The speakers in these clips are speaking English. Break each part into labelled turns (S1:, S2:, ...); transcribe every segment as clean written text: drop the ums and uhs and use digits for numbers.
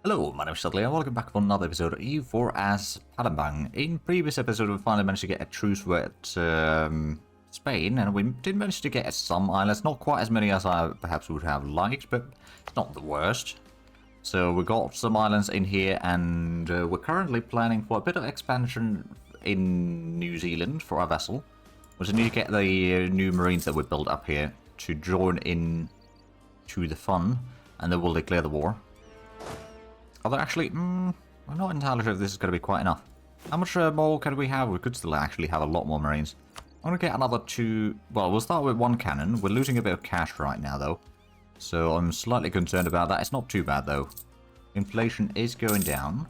S1: Hello, my name is Zhatelier and welcome back for another episode of EU4 as Palembang. In previous episode we finally managed to get a truce with Spain, and we did manage to get some islands, not quite as many as I perhaps would have liked, but it's not the worst. So we got some islands in here, and we're currently planning for a bit of expansion in New Zealand for our vessel. We just need to get the new marines that we built up here to join in to the fun, and then we'll declare the war. Although actually, I'm not entirely sure if this is going to be quite enough. How much more can we have? We could still actually have a lot more marines. I'm going to get another two... Well, we'll start with one cannon. We're losing a bit of cash right now, though. So I'm slightly concerned about that. It's not too bad, though. Inflation is going down.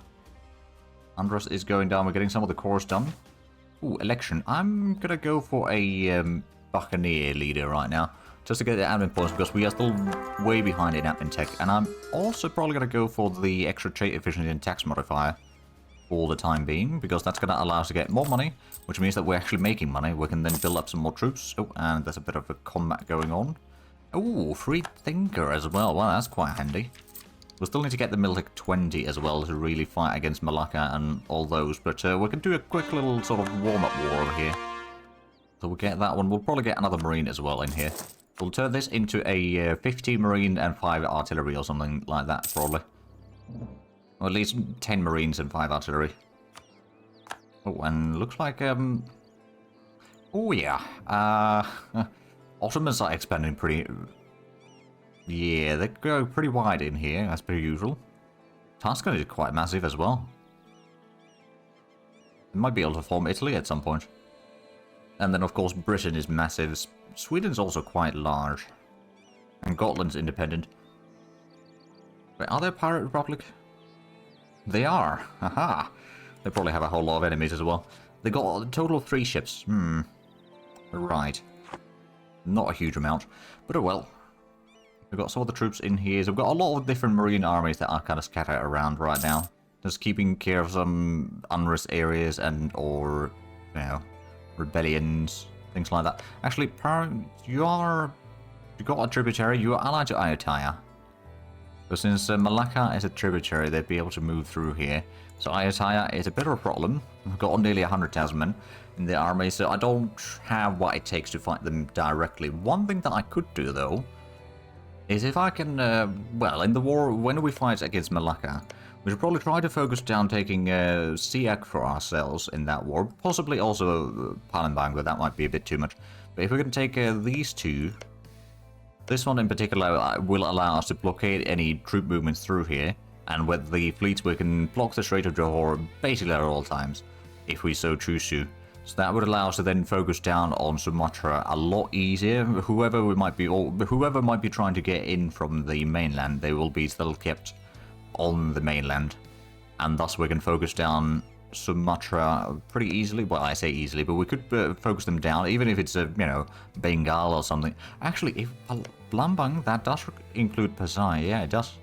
S1: Andros is going down. We're getting some of the cores done. Ooh, election. I'm going to go for a Buccaneer leader right now. Just to get the admin points, because we are still way behind in admin tech. And I'm also probably going to go for the extra trade efficiency and tax modifier for the time being, because that's going to allow us to get more money, which means that we're actually making money. We can then build up some more troops. Oh, and there's a bit of a combat going on. Oh, free thinker as well. Well, that's quite handy. We'll still need to get the Militech 20 as well to really fight against Malacca and all those, but we can do a quick little sort of warm-up war over here. So we'll get that one. We'll probably get another marine as well in here. We'll turn this into a 15 marine and 5 artillery or something like that, probably. Or at least 10 marines and 5 artillery. Oh, and looks like, oh yeah. Ottomans are expanding pretty... Yeah, they go pretty wide in here, as per usual. Tuscany is quite massive as well. They might be able to form Italy at some point. And then, of course, Britain is massive. Sweden's also quite large. And Gotland's independent. Wait, are they a pirate republic? They are. Haha. They probably have a whole lot of enemies as well. They got a total of 3 ships. Right. Not a huge amount. But oh well. We've got some of the troops in here. So we've got a lot of different marine armies that are kind of scattered around right now. Just keeping care of some unrest areas and or, you know, rebellions, things like that. Actually, you got a tributary. You are allied to Ayutthaya. So since Malacca is a tributary, they'd be able to move through here. So Ayutthaya is a bit of a problem. We've got nearly 100,000 men in the army, so I don't have what it takes to fight them directly. One thing that I could do, though, is if I can, well, in the war, when we fight against Malacca, we should probably try to focus down taking Siak for ourselves in that war. Possibly also Palembang, but that might be a bit too much. But if we can take these two, this one in particular will allow us to blockade any troop movements through here. And with the fleets, we can block the Strait of Johor basically at all times, if we so choose to. So that would allow us to then focus down on Sumatra a lot easier. Whoever might be trying to get in from the mainland, they will be still kept on the mainland, and thus we can focus down Sumatra pretty easily. Well, I say easily, but we could focus them down, even if it's a, you know, Bengal or something. Actually, if Palembang, that does include Pasai. Yeah, it does.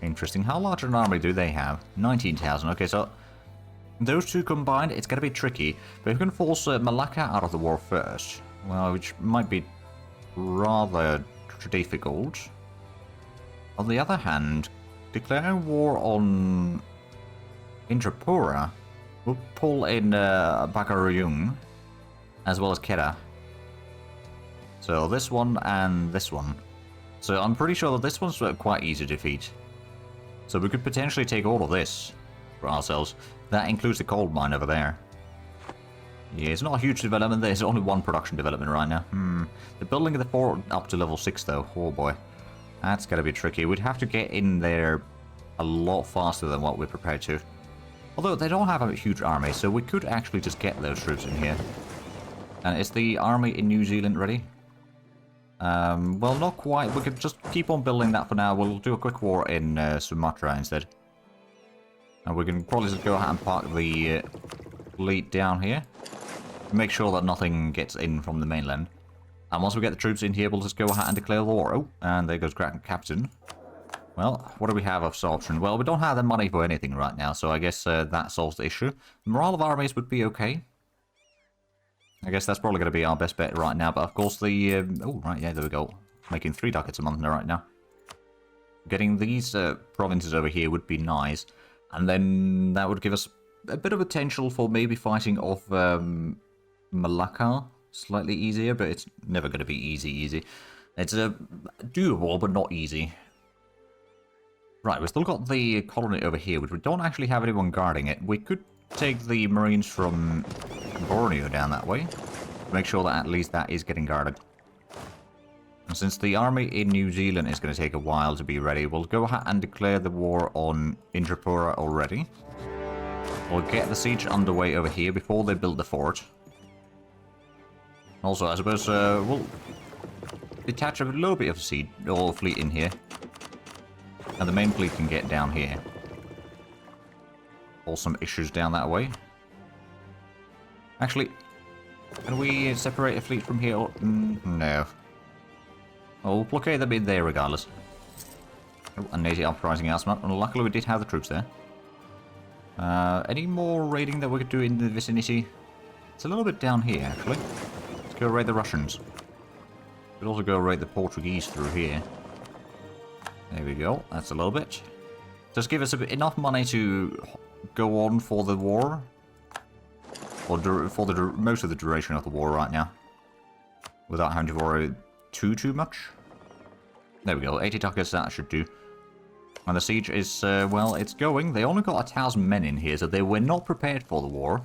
S1: Interesting. How large an army do they have? 19,000. Okay, so those two combined, it's going to be tricky. But if we can force Malacca out of the war first, well, which might be rather difficult. On the other hand, declaring war on Indrapura will pull in Bagaruyung as well as Kedah. So this one and this one. So I'm pretty sure that this one's quite easy to defeat. So we could potentially take all of this for ourselves. That includes the coal mine over there. Yeah, it's not a huge development. There's only one production development right now. The building of the fort up to level 6 though. Oh boy. That's going to be tricky. We'd have to get in there a lot faster than what we're prepared to. Although they don't have a huge army, so we could actually just get those troops in here. And is the army in New Zealand ready? Well, not quite. We could just keep on building that for now. We'll do a quick war in Sumatra instead. And we can probably just go ahead and park the fleet down here. Make sure that nothing gets in from the mainland. And once we get the troops in here, we'll just go ahead and declare war. Oh, and there goes Captain. Well, what do we have of absorption? Well, we don't have the money for anything right now, so I guess that solves the issue. The morale of armies would be okay. I guess that's probably going to be our best bet right now, but of course the... oh, right, yeah, there we go. Making 3 ducats a month right now. Getting these provinces over here would be nice. And then that would give us a bit of potential for maybe fighting off Malacca slightly easier, but it's never going to be easy. It's doable, but not easy. Right, we've still got the colony over here, but we don't actually have anyone guarding it. We could take the Marines from Borneo down that way to make sure that at least that is getting guarded. And since the army in New Zealand is going to take a while to be ready, we'll go ahead and declare the war on Intrapura already. We'll get the siege underway over here before they build the fort. Also, I suppose we'll detach a little bit of the siege or fleet in here. And the main fleet can get down here. Some issues down that way. Actually, can we separate a fleet from here? No. Oh, we'll blockade them in there regardless. Oh, a native uprising announcement. And luckily we did have the troops there. Any more raiding that we could do in the vicinity? It's a little bit down here, actually. Let's go raid the Russians. Could also go raid the Portuguese through here. There we go. That's a little bit. Just give us enough money to go on for the war. Or for the most of the duration of the war right now. Without having to worry too much. There we go. 80 ducats, that should do. And the siege is, well, it's going. They only got 1,000 men in here, so they were not prepared for the war.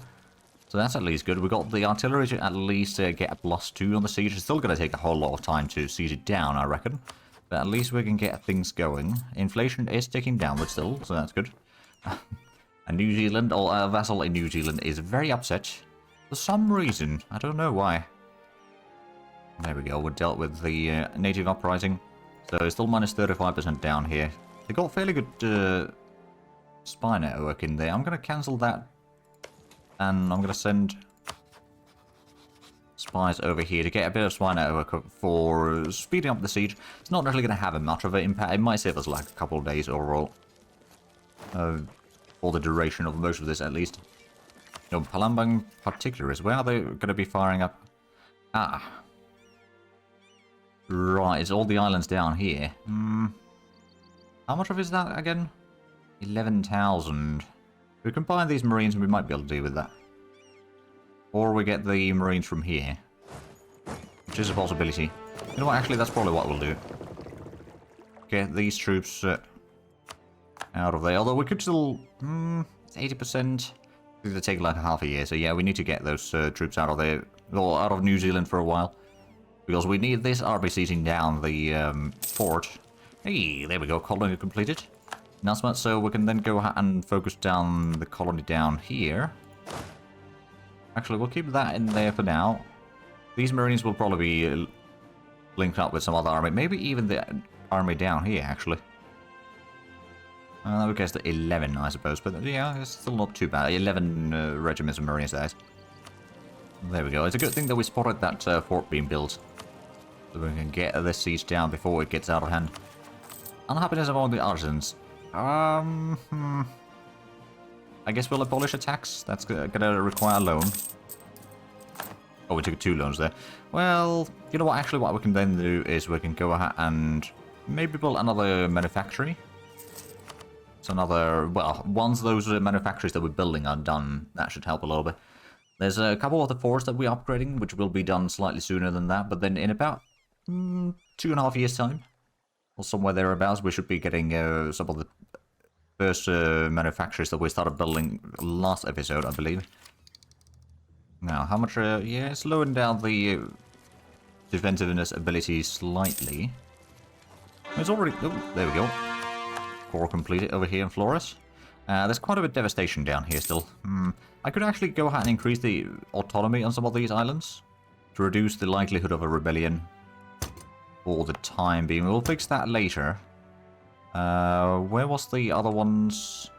S1: So that's at least good. We got the artillery to at least get a +2 on the siege. It's still going to take a whole lot of time to siege it down, I reckon. But at least we can get things going. Inflation is ticking downward still, so that's good. And New Zealand, or a vassal in New Zealand, is very upset. For some reason. I don't know why. There we go. We dealt with the native uprising. So it's still minus 35% down here. They got fairly good spy network in there. I'm going to cancel that. And I'm going to send spies over here to get a bit of spy network for speeding up the siege. It's not really going to have much of an impact. It might save us like a couple of days overall. For the duration of most of this, at least. You know, Palembang particulars. Where are they going to be firing up? Ah. Right, it's all the islands down here. How much of is that again? 11,000. We combine these marines and we might be able to deal with that. Or we get the marines from here. Which is a possibility. You know what, actually that's probably what we'll do. Get these troops out of there. Although we could still... 80%. It'll take like half a year. So yeah, we need to get those troops out of there. Or out of New Zealand for a while. Because we need this army sieging down the fort. Hey, there we go. Colony completed. Announcement, so we can then go and focus down the colony down here. Actually, we'll keep that in there for now. These marines will probably be linked up with some other army. Maybe even the army down here, actually. That would guess the 11, I suppose. But yeah, it's still not too bad. 11 regiments of marines, that is. There we go. It's a good thing that we spotted that fort being built. So we can get this siege down before it gets out of hand. Unhappiness among the artisans. I guess we'll abolish a tax. That's gonna require a loan. Oh, we took 2 loans there. Well, you know what? Actually, what we can then do is we can go ahead and maybe build another manufactory. It's another... Well, once those manufactories that we're building are done, that should help a little bit. There's a couple of the forts that we're upgrading, which will be done slightly sooner than that. But then in about 2.5 years' time, or somewhere thereabouts, we should be getting some of the first manufacturers that we started building last episode, I believe. Now, how much... yeah, it's slowing down the defensiveness ability slightly. It's already... Oh, there we go. Core completed over here in Flores. There's quite a bit of devastation down here still. I could actually go ahead and increase the autonomy on some of these islands to reduce the likelihood of a rebellion for the time being. We'll fix that later. Where was the other ones?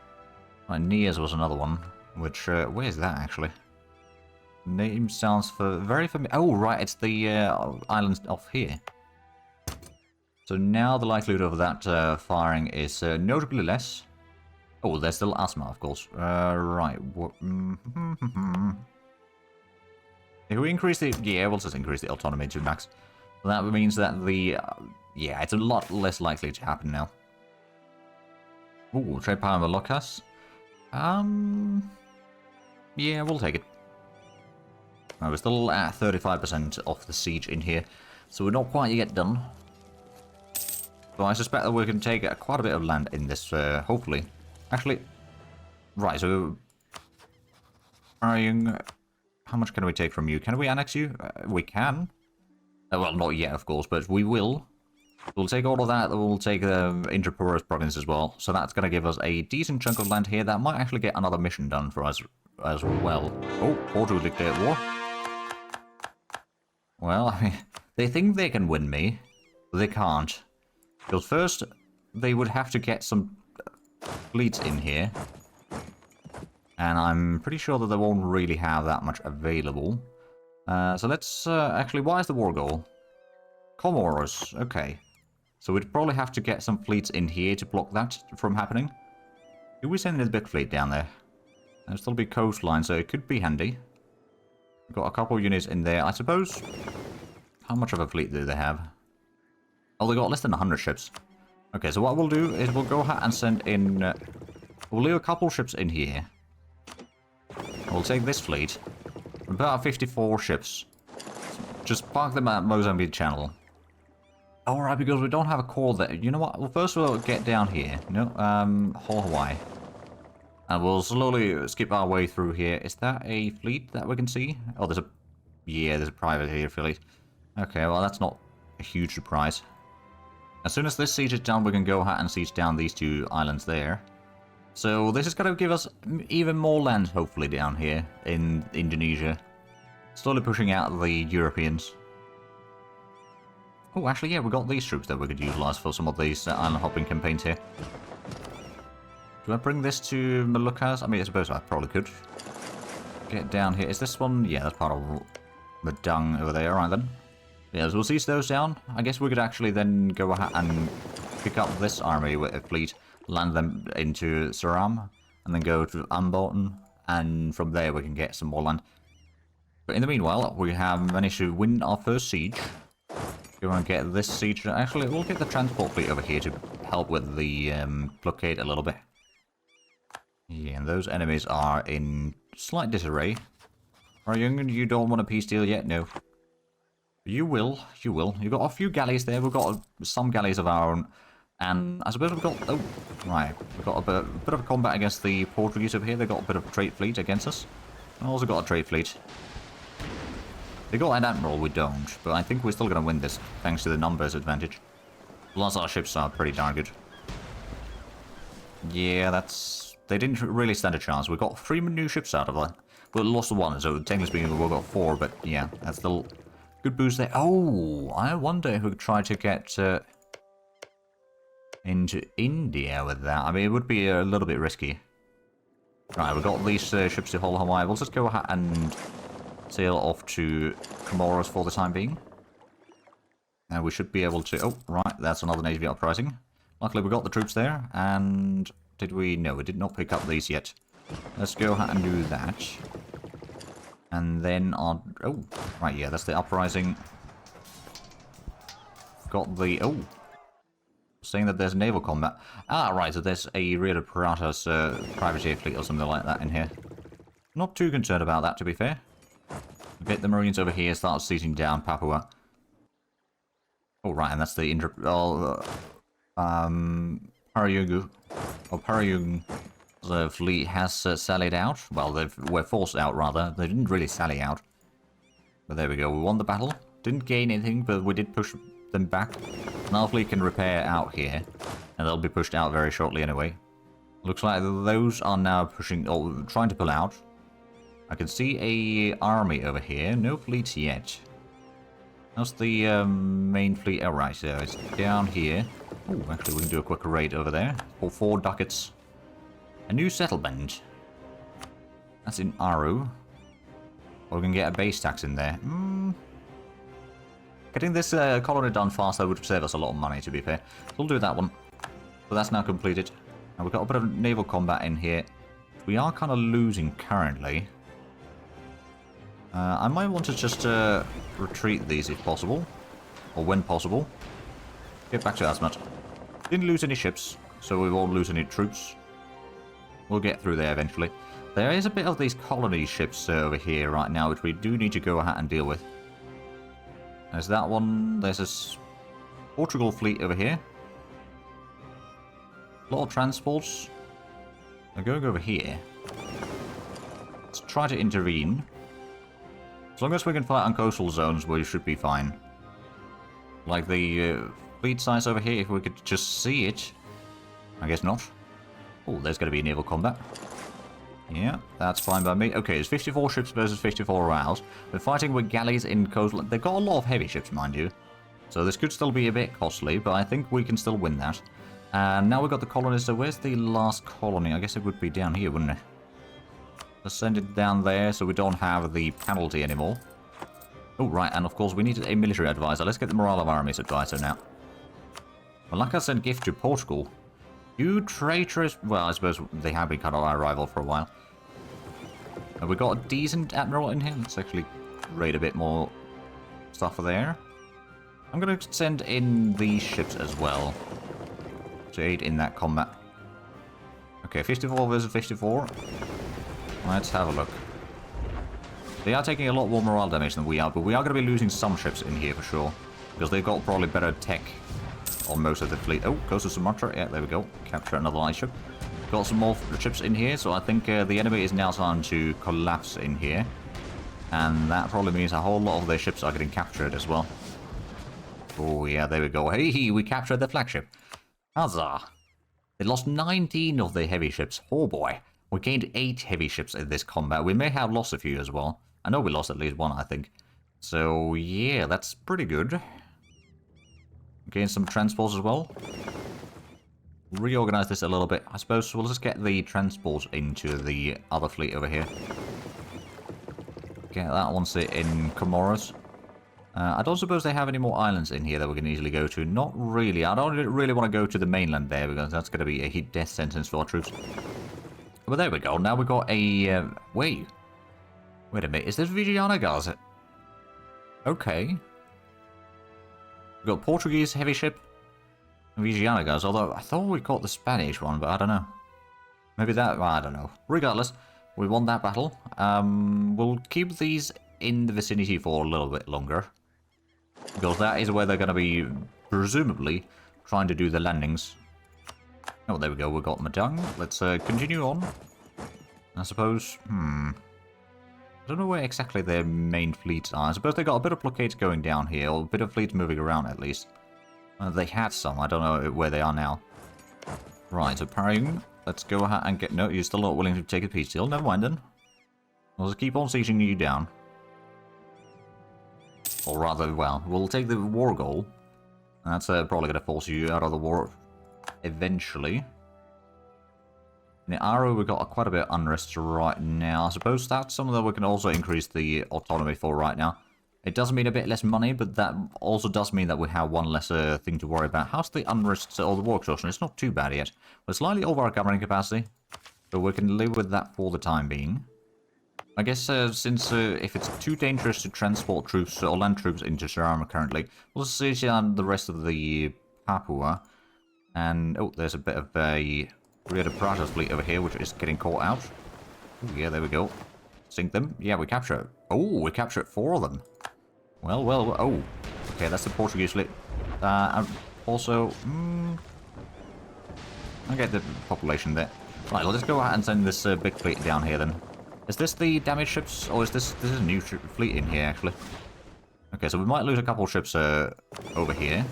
S1: Right, Nias was another one. Which, where's that actually? Name sounds very familiar. Oh, right, it's the islands off here. So now the likelihood of that firing is notably less. Oh, there's still asthma, of course. Right. If we increase the... Yeah, we'll just increase the autonomy to max. That means that the... yeah, it's a lot less likely to happen now. Ooh, trade power Moluccas. Yeah, we'll take it. We're still at 35% of the siege in here, so we're not quite yet done. So I suspect that we can take quite a bit of land in this, hopefully. Actually, right, so... How much can we take from you? Can we annex you? We can. Well, not yet, of course, but we will. We'll take all of that, we'll take the Interporous province as well. So that's going to give us a decent chunk of land here that might actually get another mission done for us as well. Oh, Portugal declared war. Well, I mean, they think they can win me, but they can't. Because first, they would have to get some fleets in here. And I'm pretty sure that they won't really have that much available. So let's... actually, why is the war goal? Comoros, okay. So we'd probably have to get some fleets in here to block that from happening. Do we send a big fleet down there? There'll still be coastline, so it could be handy. We've got a couple units in there, I suppose. How much of a fleet do they have? Oh, they got less than 100 ships. Okay, so what we'll do is we'll go ahead and send in... we'll leave a couple ships in here. We'll take this fleet. About 54 ships. Just park them at Mozambique Channel. Alright, because we don't have a core there. You know what? Well, first we'll get down here. No, whole Hawaii. And we'll slowly skip our way through here. Is that a fleet that we can see? Oh, there's a... Yeah, there's a privateer fleet. Okay, well, that's not a huge surprise. As soon as this siege is done, we can go ahead and siege down these two islands there. So this is going to give us even more land, hopefully, down here in Indonesia. Slowly pushing out the Europeans. Oh, actually, yeah, we got these troops that we could utilize for some of these island hopping campaigns here. Do I bring this to Moluccas? I mean, I suppose I probably could. Get down here. Is this one? Yeah, that's part of the dung over there. Alright then. Yeah, so we'll siege those down. I guess we could actually then go ahead and pick up this army with a fleet, land them into Saram, and then go to Amboten, and from there we can get some more land. But in the meanwhile, we have managed to win our first siege. Go and get this siege. Actually, we'll get the transport fleet over here to help with the blockade a little bit. Yeah, and those enemies are in slight disarray. Are you don't want a peace deal yet? No. You will. You will. You've got a few galleys there. We've got some galleys of our own. And I suppose we've got... Oh, right. We've got a bit of a combat against the Portuguese over here. They've got a bit of a trade fleet against us. We've also got a trade fleet. They got an admiral, we don't. But I think we're still going to win this, thanks to the numbers advantage. Plus our ships are pretty darn good. Yeah, that's... They didn't really stand a chance. We got 3 new ships out of that. We lost one, so technically speaking we got 4, but yeah, that's still... Good boost there. Oh, I wonder if we could try to get into India with that. I mean, it would be a little bit risky. Right, we've got these ships to hold Hawaii. We'll just go ahead and sail off to Comoros for the time being. And we should be able to... Oh, right, that's another Navy uprising. Luckily, we got the troops there, and... Did we? No, we did not pick up these yet. Let's go ahead and do that. And then on... Oh, right, yeah, that's the uprising. Got the... Oh. Saying that there's naval combat. Ah, right, so there's a Rio de Piratas privateer fleet or something like that in here. Not too concerned about that, to be fair. Get the Marines over here, start sieging down Papua. Oh, right, and that's the... Parayugu. Or Parayugu's fleet has sallied out. Well, they were forced out, rather. They didn't really sally out. But there we go. We won the battle. Didn't gain anything, but we did push them back. And our fleet can repair out here. And they'll be pushed out very shortly anyway. Looks like those are now pushing... or trying to pull out. I can see a army over here. No fleets yet. How's the main fleet? Oh, right, so it's down here. Oh, actually, we can do a quick raid over there. For 4 ducats. A new settlement. That's in Aru. Or we can get a base tax in there. Getting this colony done faster would save us a lot of money, to be fair. So we'll do that one. So that's now completed. And we've got a bit of naval combat in here. We are kind of losing currently. I might want to just retreat these if possible. Or when possible. Get back to Asmat. Didn't lose any ships, so we won't lose any troops. We'll get through there eventually. There is a bit of these colony ships over here right now, which we do need to go ahead and deal with. There's that one. There's this Portugal fleet over here. A lot of transports. They're going over here. Let's try to intervene. As long as we can fight on coastal zones, we should be fine. Like the fleet size over here, if we could just see it. I guess not. Oh, there's going to be naval combat. Yeah, that's fine by me. Okay, it's 54 ships versus 54 rows. We're fighting with galleys in coastal. They've got a lot of heavy ships, mind you. So this could still be a bit costly, but I think we can still win that. And now we've got the colonists. So where's the last colony? I guess it would be down here, wouldn't it? Let's send it down there so we don't have the penalty anymore. Oh, right, and of course we need a military advisor. Let's get the morale of armies advisor now. Well, like I said, gift to Portugal. You traitorous... Well, I suppose they have been kind of our rival for a while. Have we got a decent admiral in here? Let's actually raid a bit more stuff there. I'm going to send in these ships as well to aid in that combat. Okay, 54 versus 54. Let's have a look. They are taking a lot more morale damage than we are, but we are going to be losing some ships in here for sure. Because they've got probably better tech on most of the fleet. Oh, goes to Sumatra. Yeah, there we go. Capture another light ship. Got some more ships in here, so I think the enemy is now starting to collapse in here. And that probably means a whole lot of their ships are getting captured as well. Oh, yeah, there we go. Hey, we captured the flagship. Huzzah! They lost 19 of their heavy ships. Oh, boy. We gained 8 heavy ships in this combat. We may have lost a few as well. I know we lost at least one, I think. So, yeah, that's pretty good. Gain some transports as well. Reorganize this a little bit. I suppose we'll just get the transports into the other fleet over here. Get that one sit in Comoros. I don't suppose they have any more islands in here that we can easily go to. Not really. I don't really want to go to the mainland there because that's going to be a heat death sentence for our troops. But there we go. Now we've got a... Wait a minute. Is this Vigiana Guys? Okay. We've got Portuguese heavy ship. Vigiana Guys. Although I thought we got the Spanish one, but I don't know. Maybe that... Well, I don't know. Regardless, we won that battle. We'll keep these in the vicinity for a little bit longer. Because that is where they're going to be, presumably, trying to do the landings. Oh, there we go. We've got Madang. Let's continue on. I suppose... I don't know where exactly their main fleets are. I suppose they got a bit of blockades going down here, or a bit of fleets moving around at least. They had some. I don't know where they are now. Right, so parrying. Let's go ahead and get... No, you're still not willing to take a peace deal. Never mind then. We'll just keep on sieging you down. Or rather, well, we'll take the war goal. That's probably going to force you out of the war eventually. In the Aro, we've got quite a bit of unrest right now. I suppose that's something that we can also increase the autonomy for right now. It does mean a bit less money, but that also does mean that we have one less thing to worry about. How's the unrest or the war exhaustion? It's not too bad yet. We're slightly over our governing capacity, but we can live with that for the time being. I guess since if it's too dangerous to transport troops or land troops into Sarama currently, we'll just siege down the rest of the Papua. And, oh, there's a bit of a Rio Prata's fleet over here, which is getting caught out. Ooh, yeah, there we go. Sink them. Yeah, we capture it. Oh, we captured 4 of them. Well, oh. Okay, that's the Portuguese fleet. And also, I get the population there. Right, let's go ahead and send this big fleet down here then. Is this the damaged ships, or is this is a new fleet in here, actually? Okay, so we might lose a couple of ships over here.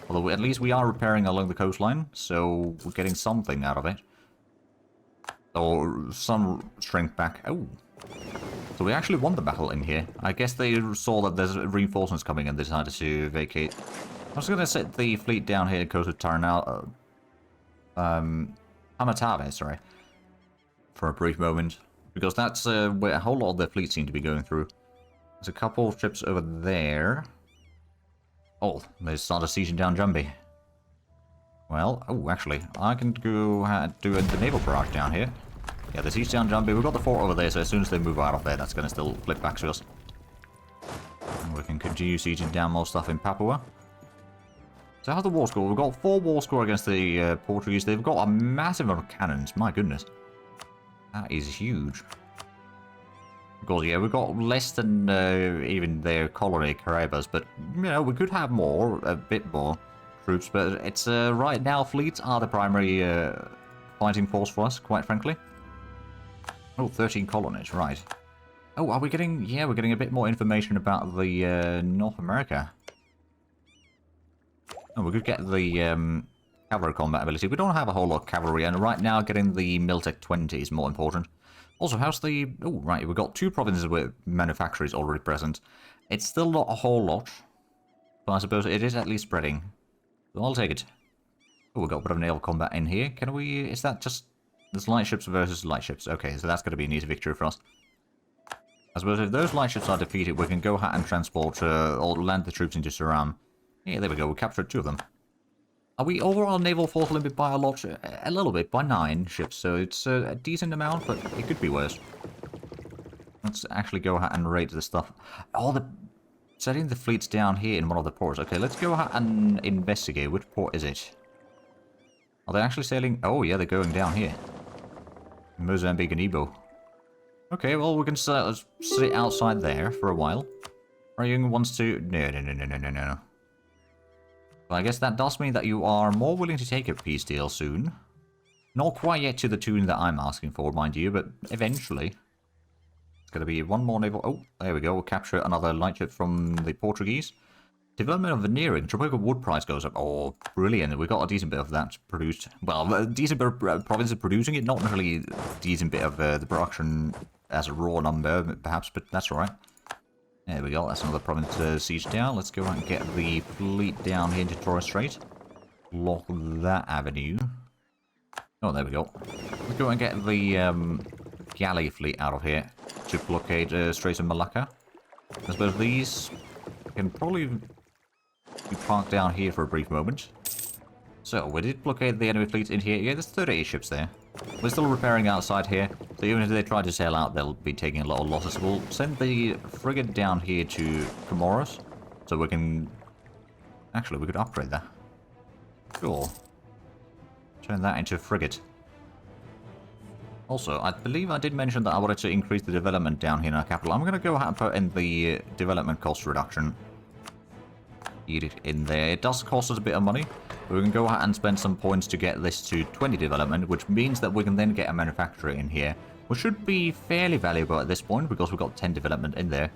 S1: Although at least we are repairing along the coastline, so we're getting something out of it. Or some strength back. Oh. So we actually won the battle in here. I guess they saw that there's reinforcements coming and they decided to vacate. I was going to set the fleet down here coast of Taranal... Amatave, sorry. For a brief moment. Because that's where a whole lot of their fleet seem to be going through. There's a couple of ships over there. Oh, they started sieging down Jambi. Well, oh, actually, I can go do the naval barrage down here. Yeah, they siege down Jambi. We've got the fort over there, so as soon as they move out of there, that's going to still flip back to us. And we can continue sieging down more stuff in Papua. So how's the war score? We've got 4 war score against the Portuguese. They've got a massive amount of cannons. My goodness. That is huge. Because, yeah, we've got less than even their colony, Caribas, but, you know, we could have more, a bit more troops, but it's, right now, fleets are the primary fighting force for us, quite frankly. Oh, 13 colonies, right. Oh, are we getting, yeah, we're getting a bit more information about the North America. Oh, we could get the cavalry combat ability. We don't have a whole lot of cavalry, and right now getting the Miltech 20 is more important. Also, how's the... Oh, right, we've got 2 provinces with manufacturers already present. It's still not a whole lot, but I suppose it is at least spreading. So I'll take it. Oh, we've got a bit of naval combat in here. Can we... Is that just... There's light ships versus light ships. Okay, so that's going to be an easy victory for us. I suppose if those light ships are defeated, we can go ahead and transport or land the troops into Suram. Yeah, there we go. We captured 2 of them. Are we overall naval force limited by a lot? A little bit, by 9 ships, so it's a decent amount, but it could be worse. Let's actually go ahead and raid this stuff. Oh, setting the fleets down here in one of the ports. Okay, let's go ahead and investigate. Which port is it? Are they actually sailing? Oh, yeah, they're going down here. Mozambique and Ibo. Okay, well, we can sit outside there for a while. Rayung wants to... No. Well, I guess that does mean that you are more willing to take a peace deal soon. Not quite yet to the tune that I'm asking for, mind you, but eventually. It's going to be 1 more naval... Oh, there we go. We'll capture another light ship from the Portuguese. Development of veneering. Tropical wood price goes up. Oh, brilliant. We've got a decent bit of that produced. Well, a decent bit of provinces producing it. Not necessarily a decent bit of the production as a raw number, perhaps, but that's alright. There we go, that's another province sieged down. Let's go out and get the fleet down here into Torres Strait. Block that avenue. Oh, there we go. Let's go and get the galley fleet out of here to blockade Straits of Malacca. I suppose these can probably be parked down here for a brief moment. So, we did blockade the enemy fleet in here. Yeah, there's 38 ships there. We're still repairing outside here, so even if they try to sail out, they'll be taking a lot of losses. We'll send the frigate down here to Comoros, so we can... Actually, we could upgrade that. Cool. Turn that into a frigate. Also, I believe I did mention that I wanted to increase the development down here in our capital. I'm going to go ahead and put in the development cost reduction. Eat it in there. It does cost us a bit of money. We can go ahead and spend some points to get this to 20 development, which means that we can then get a manufacturer in here, which should be fairly valuable at this point, because we've got 10 development in there.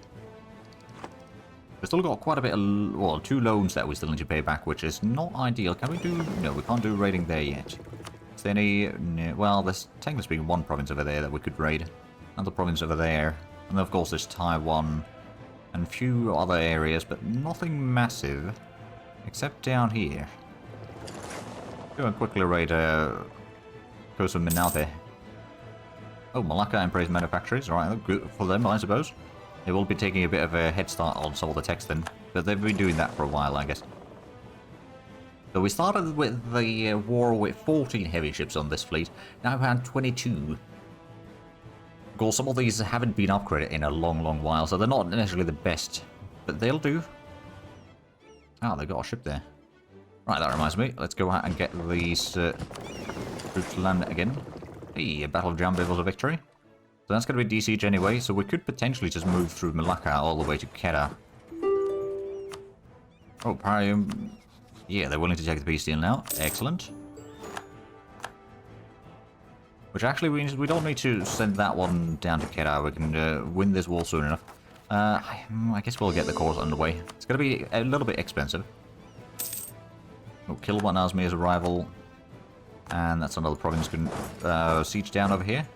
S1: We've still got quite a bit of, well, 2 loans that we still need to pay back, which is not ideal. Can we do, no, we can't do raiding there yet. Is there any, no, well, there's technically speaking 1 province over there that we could raid. Another province over there, and of course there's Taiwan, and a few other areas, but nothing massive, except down here. Go and quickly raid Coast of Minaute. Oh, Malacca Empress Manufacturers. Alright, good for them, I suppose. They will be taking a bit of a head start on some of the text then. But they've been doing that for a while, I guess. So we started with the war with 14 heavy ships on this fleet. Now we have 22. Of course, some of these haven't been upgraded in a long while, so they're not necessarily the best. But they'll do. Oh, they've got a ship there. Right, that reminds me. Let's go out and get these troops landed again. Hey, a Battle of Jambi was a victory. So that's going to be siege anyway, so we could potentially just move through Malacca all the way to Kedah. Oh, Parium. Yeah, they're willing to take the peace deal now. Excellent. Which actually means we don't need to send that one down to Kedah. We can win this war soon enough. I guess we'll get the course underway. It's going to be a little bit expensive. Oh, Kilwan has me as a rival. And that's another province siege down over here.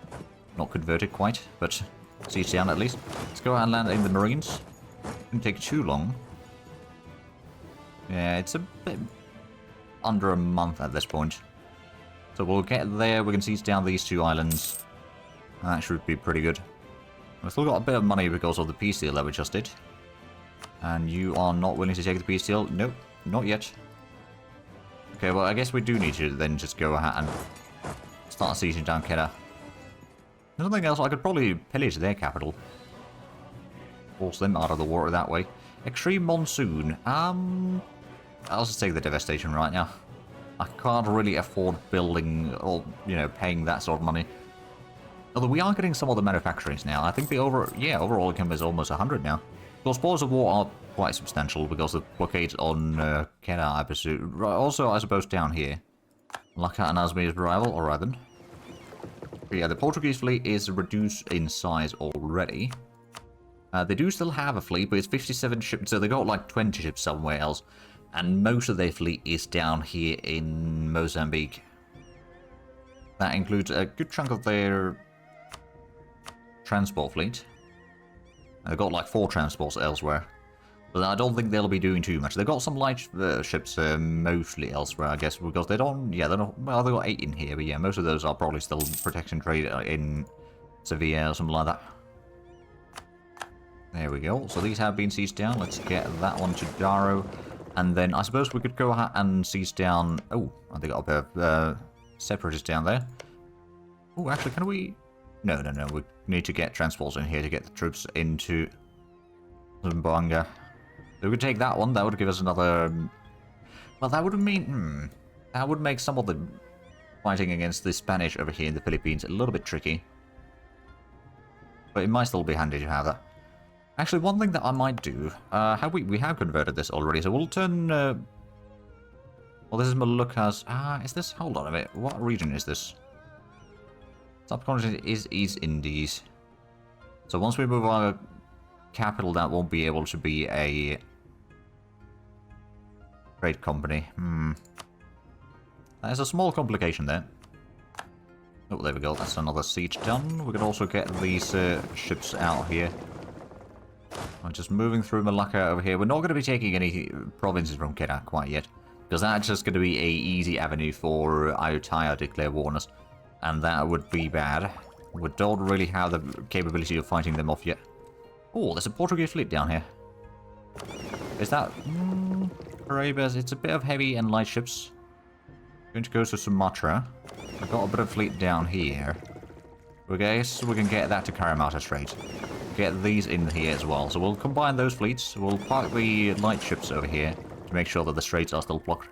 S1: Not converted quite, but siege down at least. Let's go out and land in the Marines. Didn't take too long. Yeah, it's a bit under a month at this point. So we'll get there, we can siege down these 2 islands. And that should be pretty good. We've still got a bit of money because of the peace deal that we just did. And you are not willing to take the peace deal? Nope, not yet. Okay, well, I guess we do need to then just go ahead and start sieging down Kedah. Nothing else, I could probably pillage their capital. Force them out of the water that way. Extreme monsoon. I'll just take the devastation right now. I can't really afford building or, you know, paying that sort of money. Although we are getting some of the manufacturings now. I think the overall income is almost 100 now. Those spoils of war are quite substantial because of blockades on Kedah, I presume. Also, I suppose, down here. Malacca and Azmi's rival, alright then. But yeah, the Portuguese fleet is reduced in size already. They do still have a fleet, but it's 57 ships, so they got like 20 ships somewhere else. And most of their fleet is down here in Mozambique. That includes a good chunk of their transport fleet. They've got like 4 transports elsewhere. But I don't think they'll be doing too much. They've got some light ships mostly elsewhere, I guess, because they don't... Yeah, they're not... Well, they've got 8 in here, but yeah, most of those are probably still protection trade in Sevilla or something like that. There we go. So these have been seized down. Let's get that one to Daro. And then I suppose we could go ahead and seize down... Oh, they got a pair of separatists down there. Oh, actually, can we... No. We need to get transports in here to get the troops into Zamboanga. So we could take that one. That would give us another... Well, that would mean... That would make some of the fighting against the Spanish over here in the Philippines a little bit tricky. But it might still be handy to have that. Actually, one thing that I might do... we have converted this already, so we'll turn... Well, this is Moluccas... is this... Hold on a minute. What region is this? Subcontinent is East Indies. So once we move our capital, that won't be able to be a trade company. There's a small complication there. Oh, there we go. That's another siege done. We can also get these ships out here. I'm just moving through Malacca over here. We're not going to be taking any provinces from Kedah quite yet, because that's just going to be a easy avenue for Ayutthaya to declare war on us. And that would be bad. We don't really have the capability of fighting them off yet. Oh, there's a Portuguese fleet down here. Is that... Caribas? It's a bit of heavy and light ships. Going to go to Sumatra. I've got a bit of fleet down here. Okay, so we can get that to Karamata Strait. Get these in here as well. So we'll combine those fleets. We'll park the light ships over here to make sure that the straits are still blocked.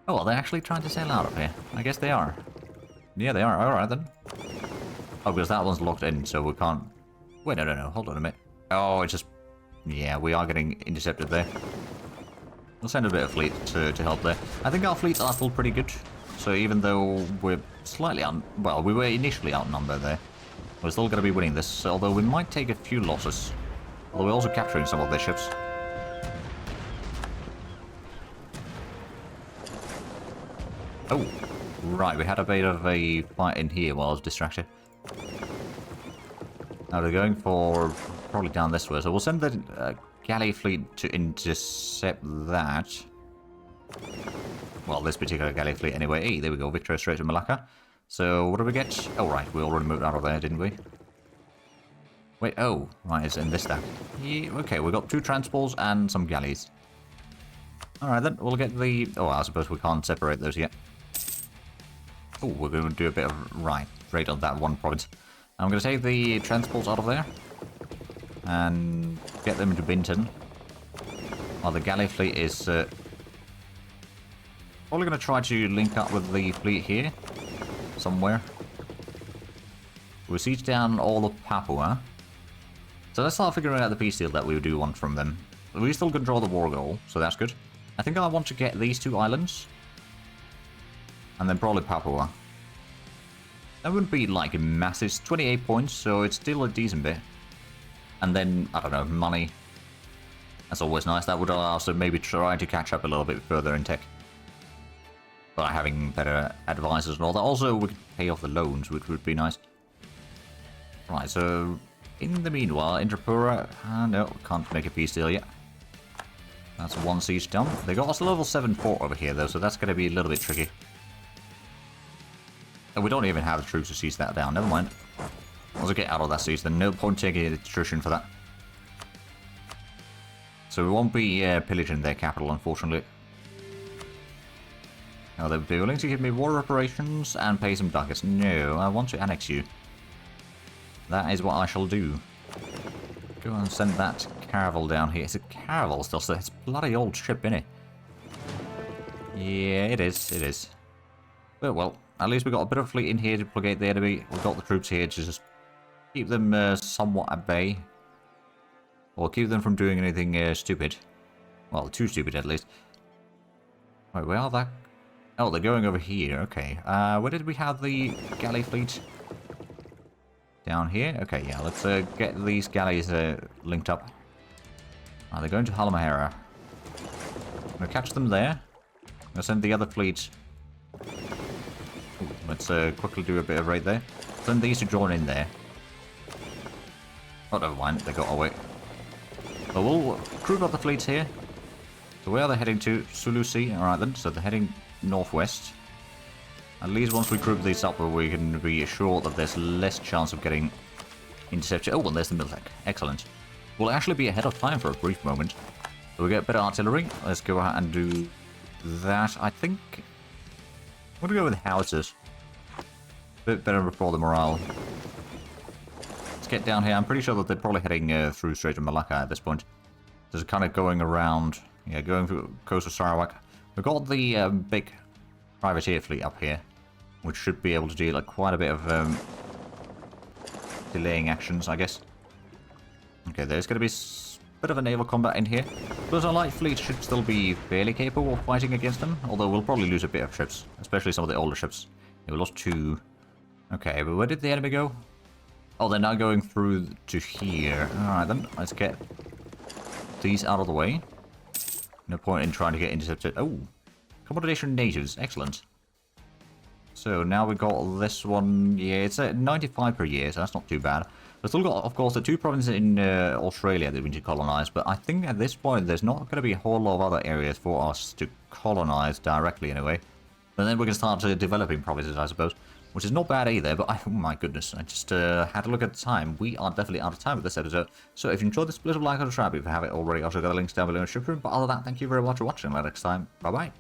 S1: Oh, well, they're actually trying to sail out of here. I guess they are. Yeah, they are. Alright then. Oh, because that one's locked in, so we can't... Wait, no. Hold on a minute. Oh, it's just... Yeah, we are getting intercepted there. We'll send a bit of fleet to help there. I think our fleets are still pretty good. So even though we're slightly well, we were initially outnumbered there. We're still going to be winning this, although we might take a few losses. Although we're also capturing some of their ships. Oh, right, we had a bit of a fight in here while I was distracted. Now they're going for probably down this way, so we'll send the galley fleet to intercept that. Well, this particular galley fleet anyway. Hey, there we go, Victoria Strait to Malacca. So, what do we get? Oh, right, we already moved out of there, didn't we? Wait, oh, right, it's in this stack. Yeah, okay, we got 2 transports and some galleys. Alright then, we'll get the... Oh, I suppose we can't separate those yet. Oh, we're going to do a bit of... Right, straight on that one province. I'm going to take the transports out of there. And get them into Binton. While the galley fleet is... probably going to try to link up with the fleet here. Somewhere. We'll siege down all of Papua. So let's start figuring out the peace deal that we do want from them. We still control the war goal, so that's good. I think I want to get these 2 islands. And then probably Papua. That wouldn't be like a massive... 28 points, so it's still a decent bit. And then, I don't know, money. That's always nice. That would allow us to maybe try to catch up a little bit further in tech. By having better advisors and all that. Also, we could pay off the loans, which would be nice. Right, so... In the meanwhile, in Tripura... no, can't make a peace deal yet. That's 1 siege done. They got us a level 7 fort over here, though, so that's going to be a little bit tricky. And we don't even have the troops to siege that down. Never mind. Let's get out of that siege, then no point taking attrition for that. So we won't be pillaging their capital, unfortunately. Now, they'd be willing to give me war reparations and pay some ducats. No, I want to annex you. That is what I shall do. Go and send that caravel down here. It's a caravel still, so it's a bloody old ship, innit? Yeah, it is, it is. But well, at least we got a bit of fleet in here to placate the enemy. We've got the troops here to just keep them somewhat at bay. Or keep them from doing anything stupid. Well, too stupid at least. Wait, where are they? Oh, they're going over here, okay. Where did we have the galley fleet? Down here? Okay, yeah, let's get these galleys linked up. They're going to Halmahera. I'm gonna catch them there. I'm gonna send the other fleet. Ooh, let's quickly do a bit of raid there. Send these to join in there. Oh, never mind, they got away. But we'll group up the fleets here. So where are they heading to? Sulu Sea? Alright then, so they're heading northwest. At least once we group these up, we can be assured that there's less chance of getting intercepted. Oh, and there's the Miltech. Excellent. We'll actually be ahead of time for a brief moment. So we get better artillery. Let's go ahead and do that. I think I'm gonna go with howitzers. A bit better for the morale. Let's get down here. I'm pretty sure that they're probably heading through Strait of Malacca at this point. Just kind of going around, yeah, going through coast of Sarawak. We've got the big privateer fleet up here, which should be able to do like quite a bit of delaying actions, I guess. Okay, there's going to be a bit of a naval combat in here. But our light fleet should still be fairly capable of fighting against them, although we'll probably lose a bit of ships, especially some of the older ships. Yeah, we lost 2. Okay, but where did the enemy go? Oh, they're now going through to here. Alright then, let's get these out of the way. No point in trying to get intercepted. Oh, accommodation natives. Excellent. So now we've got this one. Yeah, it's at 95 per year, so that's not too bad. We've still got, of course, the 2 provinces in Australia that we need to colonize, but I think at this point there's not going to be a whole lot of other areas for us to colonize directly anyway. And then we can start developing provinces, I suppose, which is not bad either, but oh my goodness, I just had to look at the time. We are definitely out of time with this episode. So if you enjoyed this, please like or subscribe if you haven't already. Also got the links down below in the description. But other than that, thank you very much for watching. Until next time, bye-bye.